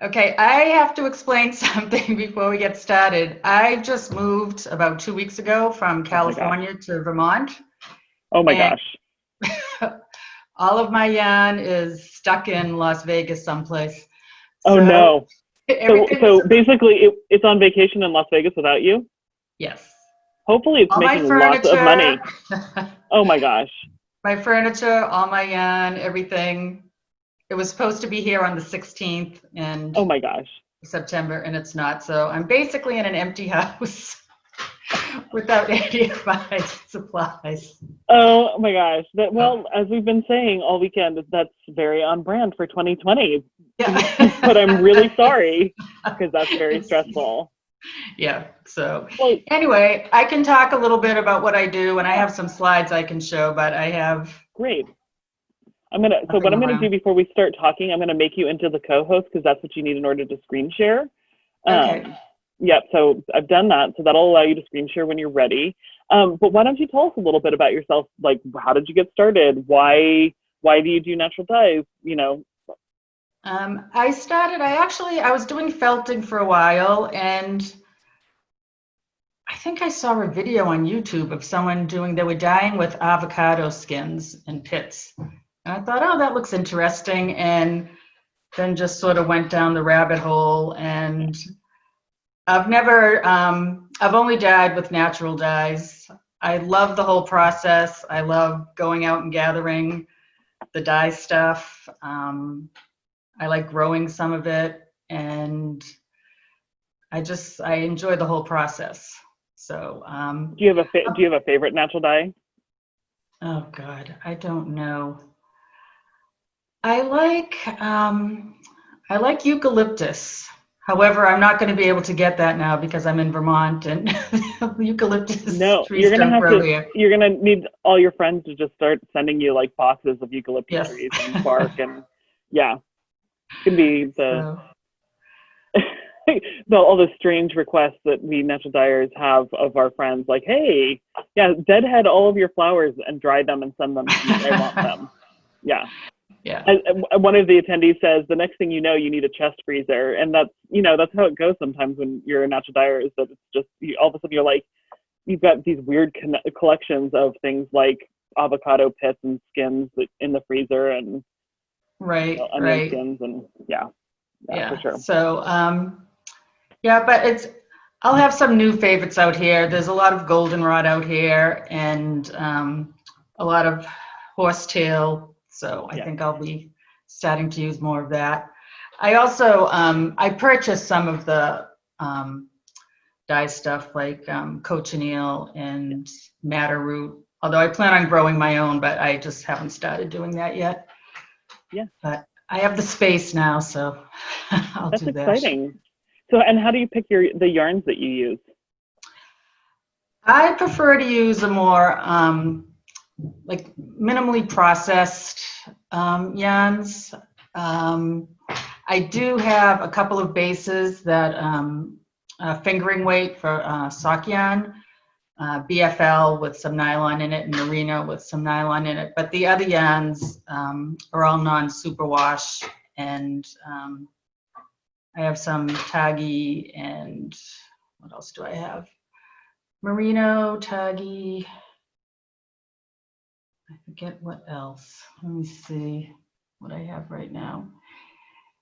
Okay, I have to explain something before we get started. I just moved about 2 weeks ago from Oh my gosh. California to Vermont, Oh my and gosh. all of my yarn is stuck in Las Vegas someplace. Oh So no. So everything is, so basically it's on vacation in Las Vegas without you? yes, Hopefully it's all my making lots of furniture, money. Oh my gosh. all my yarn, everything. It was supposed to be here on the 16th and Oh my gosh. September, and it's not. So I'm basically in an empty house without any of my supplies. Oh my gosh. That So, well, as we've been saying all weekend, that's very on brand for 2020. But I'm yeah. really sorry because that's very It's, stressful. yeah. So Well, anyway, I can talk a little bit about what I do, and I yeah, have some slides I can show, but I have great. So what nothing I'm gonna do around. before we start talking, I'm gonna make you into the co-host because that's what you need in order to screen share. Okay. Um, yep, so I've done that. So that'll allow you to screen share when you're ready. But why don't you tell us a little bit about yourself? Like, how did you get started? Why do you do natural dyes? I was doing felting for a while, and I think I saw a video on YouTube of someone they were dyeing with avocado skins and pits. And I thought, oh, that looks interesting. And then just sort of went down the rabbit hole. And I've only dyed with natural dyes. I love the whole process. I love going out and gathering the dye stuff. I like growing some of it. And I enjoy the whole process. So, Do you have a favorite natural dye? oh God, I don't know. I like I like eucalyptus. However, I'm not going to be able to get that now because I'm in Vermont and eucalyptus No, trees don't grow here. you're gonna need all your friends to just start sending you like boxes of eucalyptus Yes. trees and bark and yeah, it's gonna be the So, all the strange requests that we natural dyers have of our friends, like, hey, yeah, deadhead all of your flowers and dry them and send them to me. I want them. Yeah. yeah. One of the attendees says the next thing you know, you need a chest freezer, and that's how it goes sometimes when you're a natural dyer. Is that it's just all of a sudden you're like you've got these weird collections of things like avocado pits and skins in the freezer, and Right, onion right. skins, and yeah, yeah, for Yeah. sure. So, yeah, but I'll have some new favorites out here. There's a lot of goldenrod out here and a lot of horsetail. So I Yeah, think I'll be starting to use more of that. I also, I purchased some of the dye stuff like cochineal and madder root, although I plan on growing my own, but I just haven't started doing that yet. yeah, But I have the space now, so I'll that's do that. exciting. So, and how do you pick the yarns that you use? I prefer to use a more like minimally processed yarns. Um, I do have a couple of bases that fingering weight for sock yarn, BFL with some nylon in it and merino with some nylon in it. But the other yarns are all non-superwash, and I have some taggy and what else do I have? Merino, taggy. I forget what else. Let me see what I have right now.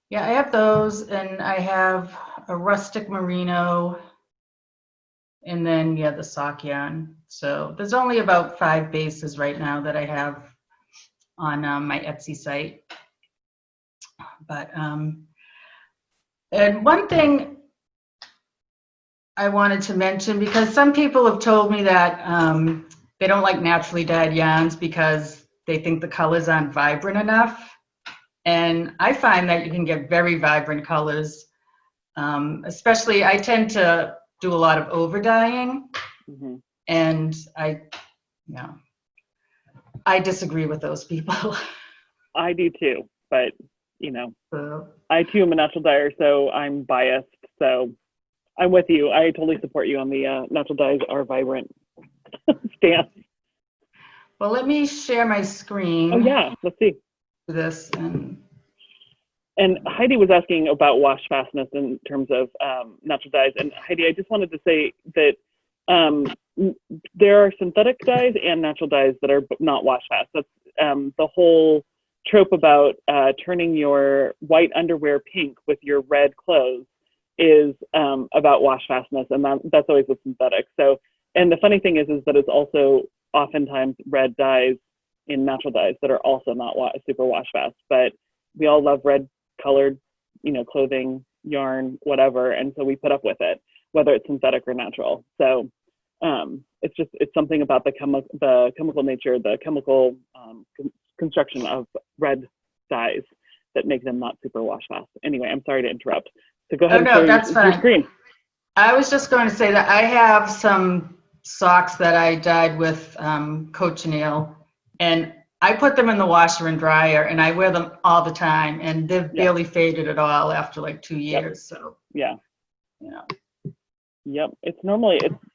Yeah, I have those, and I have a rustic merino, and then yeah, the sock yarn. So there's only about 5 bases right now that I have on my Etsy site. But and one thing I wanted to mention, because some people have told me that they don't like naturally dyed yarns because they think the colors aren't vibrant enough. And I find that you can get very vibrant colors, especially I tend to do a lot of over dyeing, Hmm. and you know, I disagree with those people. I do too, but you know, So, I too am a natural dyer, so I'm biased. So I'm with you. I totally support you on the natural dyes are vibrant stance. well, let me share my Oh screen yeah, let's see. for this, and And Heidi was asking about wash fastness in terms of natural dyes. And Heidi, I just wanted to say that there are synthetic dyes and natural dyes that are not wash fast. That's the whole trope about turning your white underwear pink with your red clothes is about wash fastness, and that's always with synthetic. So, and the funny thing is that it's also oftentimes red dyes in natural dyes that are also not super wash fast. But we all love red colored, clothing, yarn, whatever, and so we put up with it, whether it's synthetic or natural. So it's something about the chemical nature, the chemical construction of red dyes that make them not super wash fast. Anyway, I'm sorry to interrupt. So go ahead and share your screen. I was just going to say that I have some socks that I dyed with cochineal, and I put them in the washer and dryer, and I wear them all the time, and they've barely faded at all after like 2 years. So yeah. Yep. It's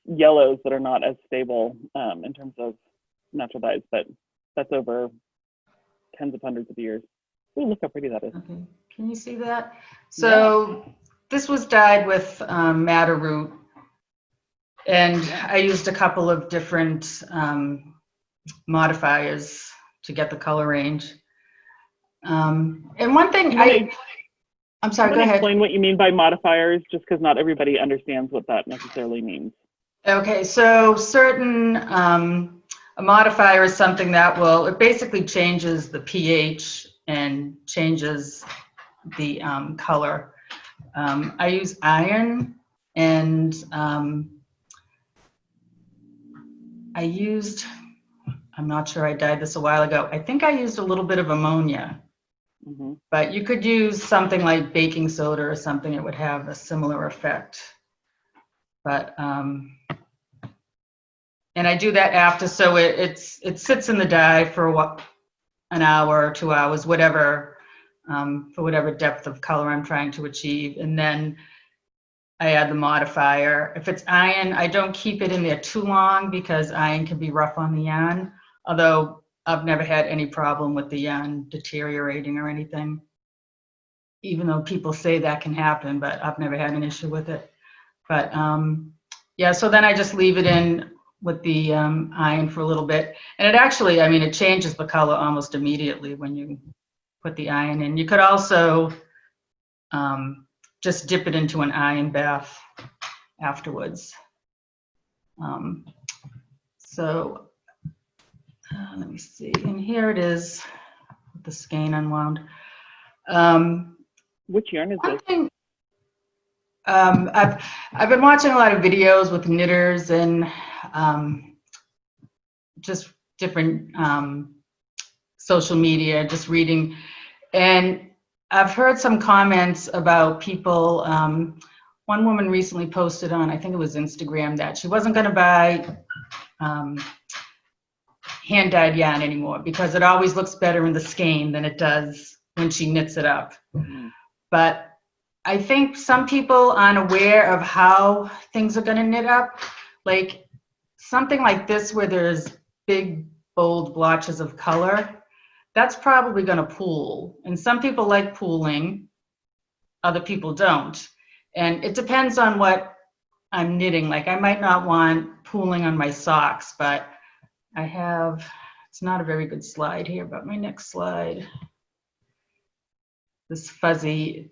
yellows that are not as stable in terms of natural dyes, but that's over tens of hundreds of years. Oh, look how pretty that is. Okay. Can you see that? So this was dyed with madder root, and I used a couple of different modifiers to get the color range. And one thing I'm sorry, go ahead. Explain what you mean by modifiers, just because not everybody understands what that necessarily means. Okay, so a modifier is something that it basically changes the pH and changes the color. I use iron, and I'm not sure, I dyed this a while ago. I think I used a little bit of ammonia, but you could use something like baking soda or something. It would have a similar effect. But and I do that after, so it sits in the dye for an hour or 2 hours, whatever, for whatever depth of color I'm trying to achieve, and then I add the modifier. If it's iron, I don't keep it in there too long because iron can be rough on the yarn, although I've never had any problem with the yarn deteriorating or anything, even though people say that can happen, but I've never had an issue with it. But yeah, so then I just leave it in with the iron for a little bit. And it actually, it changes the color almost immediately when you put the iron in. You could also just dip it into an iron bath afterwards. So let me see, and here it is with the skein unwound. Which yarn is this? I've been watching a lot of videos with knitters and just different social media, just reading, and I've heard some comments about people. One woman recently posted on, I think it was Instagram, that she wasn't going to buy hand-dyed yarn anymore because it always looks better in the skein than it does when she knits it up. But I think some people aren't aware of how things are going to knit up. Like something like this where there's big, bold blotches of color, that's probably going to pool. And some people like pooling, other people don't. And it depends on what I'm knitting. Like I might not want pooling on my socks, but I have, it's not a very good slide here, but my next slide, this fuzzy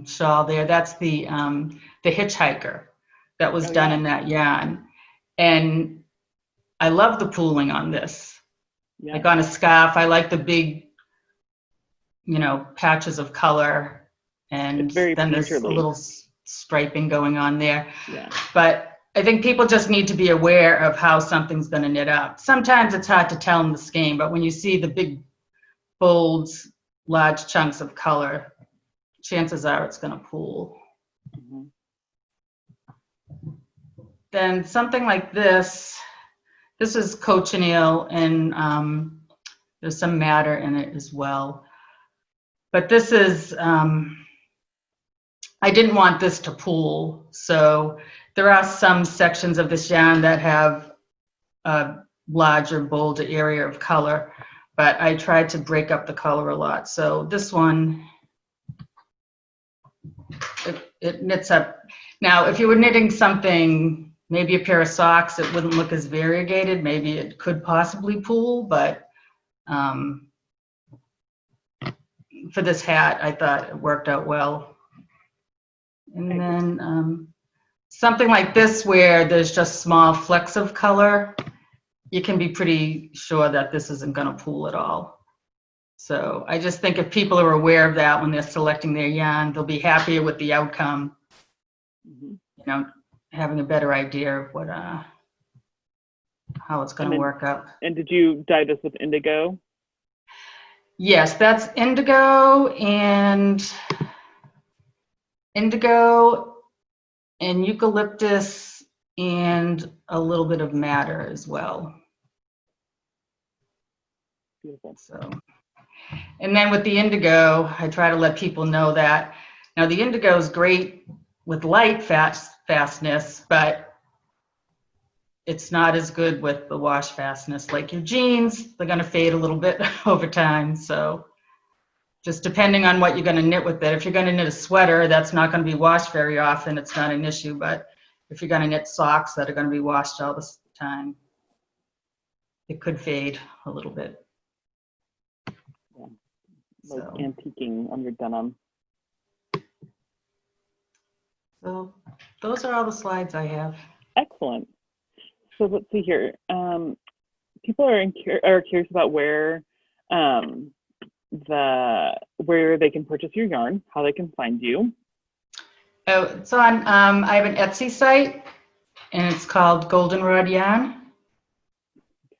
shawl there, that's the hitchhiker that was done in that yarn. And I love the pooling on this. Like on a scarf, I like the big, patches of color, and then there's a little striping going on there. But I think people just need to be aware of how something's going to knit up. Sometimes it's hard to tell in the skein, but when you see the big, bold, large chunks of color, chances are it's going to pool. Then something like this is cochineal, and there's some madder in it as well. But this is, I didn't want this to pool, so there are some sections of this yarn that have a larger, bolder area of color. but I tried to break up the color a lot. So this one, it knits up. Now, if you were knitting something, maybe a pair of socks, it wouldn't look as variegated. Maybe it could possibly pool, but for this hat, I thought it worked out well. And then something like this where there's just small flecks of color, you can be pretty sure that this isn't going to pool at all. So I just think if people are aware of that when they're selecting their yarn, they'll be happier with the outcome, you know, having a better idea of what, how it's going to work up. And did you dye this with indigo? Yes, that's indigo and eucalyptus and a little bit of madder as well. Beautiful. So, and then with the indigo, I try to let people know that now the indigo is great with light fastness, but it's not as good with the wash fastness. Like your jeans, they're going to fade a little bit over time. So just depending on what you're going to knit with it. If you're going to knit a sweater, that's not going to be washed very often. It's not an issue. But if you're going to knit socks that are going to be washed all the time, it could fade a little bit. Yeah. Like antiquing on your denim. So those are all the slides I have. Excellent. So let's see here. People are curious about where where they can purchase your yarn, how they can find you. Oh, it's on. I have an Etsy site, and it's called Goldenrod Yarn.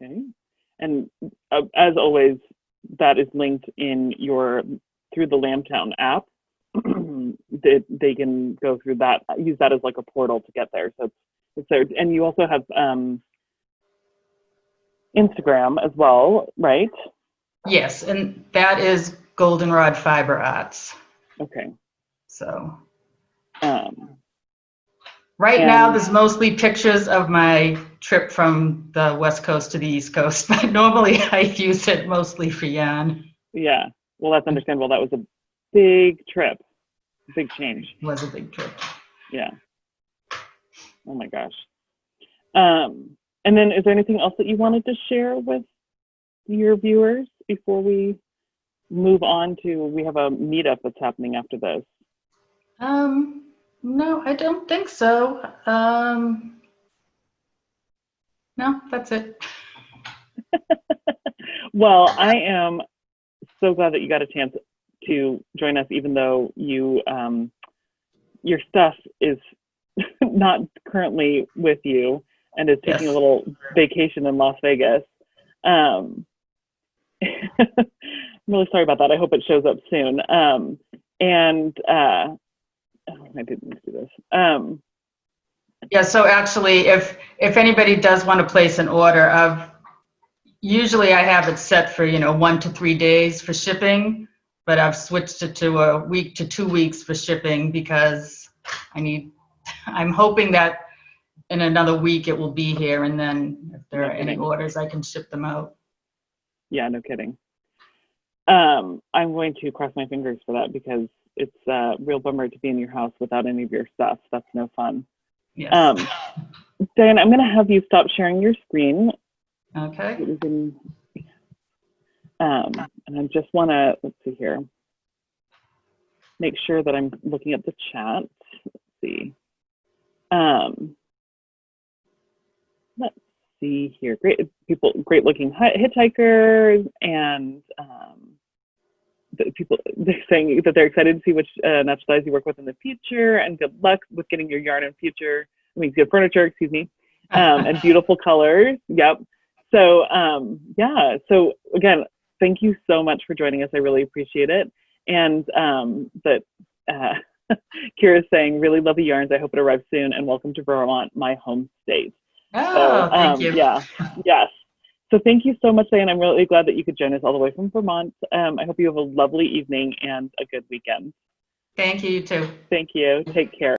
Okay. And as always, that is linked in through the Lambtown app. They can go through that, use that as like a portal to get there. So it's there. And you also have Instagram as well, right? Yes, and that is Goldenrod Fiber Arts. Okay. So right now there's mostly pictures of my trip from the West Coast to the East Coast, but normally I use it mostly for yarn. Yeah, well, that's understandable. That was a big trip, big change. It was a big trip. Yeah. Oh my gosh. And then is there anything else that you wanted to share with your viewers before we move on to, we have a meetup that's happening after this? No, I don't think so. No, that's it. Well, I am so glad that you got a chance to join us, even though you, your stuff is not currently with you and is taking a little vacation in Las Vegas. I'm really sorry about that. I hope it shows up soon. I didn't do this. Yeah, so actually, if anybody does want to place an order, usually I have it set for 1 to 3 days for shipping, but I've switched it to a week to 2 weeks for shipping because I'm hoping that in another week it will be here, and then if there are any orders, I can ship them out. Yeah, no kidding. I'm going to cross my fingers for that because it's a real bummer to be in your house without any of your stuff. That's no fun. Yes. Diane, I'm going to have you stop sharing your screen. Okay. And I just want to, let's see here, make sure that I'm looking at the chat. Let's see. Let's see here. Great people, great looking hitchhikers, and people, they're saying that they're excited to see which natural dyes you work with in the future, and good luck with getting your yarn in future. Good furniture, excuse me, and beautiful colors. Yep. So yeah. So again, thank you so much for joining us. I really appreciate it. And Kira's saying, really love the yarns. I hope it arrives soon. And welcome to Vermont, my home state. Oh, thank you. Yeah. Yes. So thank you so much, Diane. I'm really glad that you could join us all the way from Vermont. I hope you have a lovely evening and a good weekend. Thank you, you too. Thank you. Take care.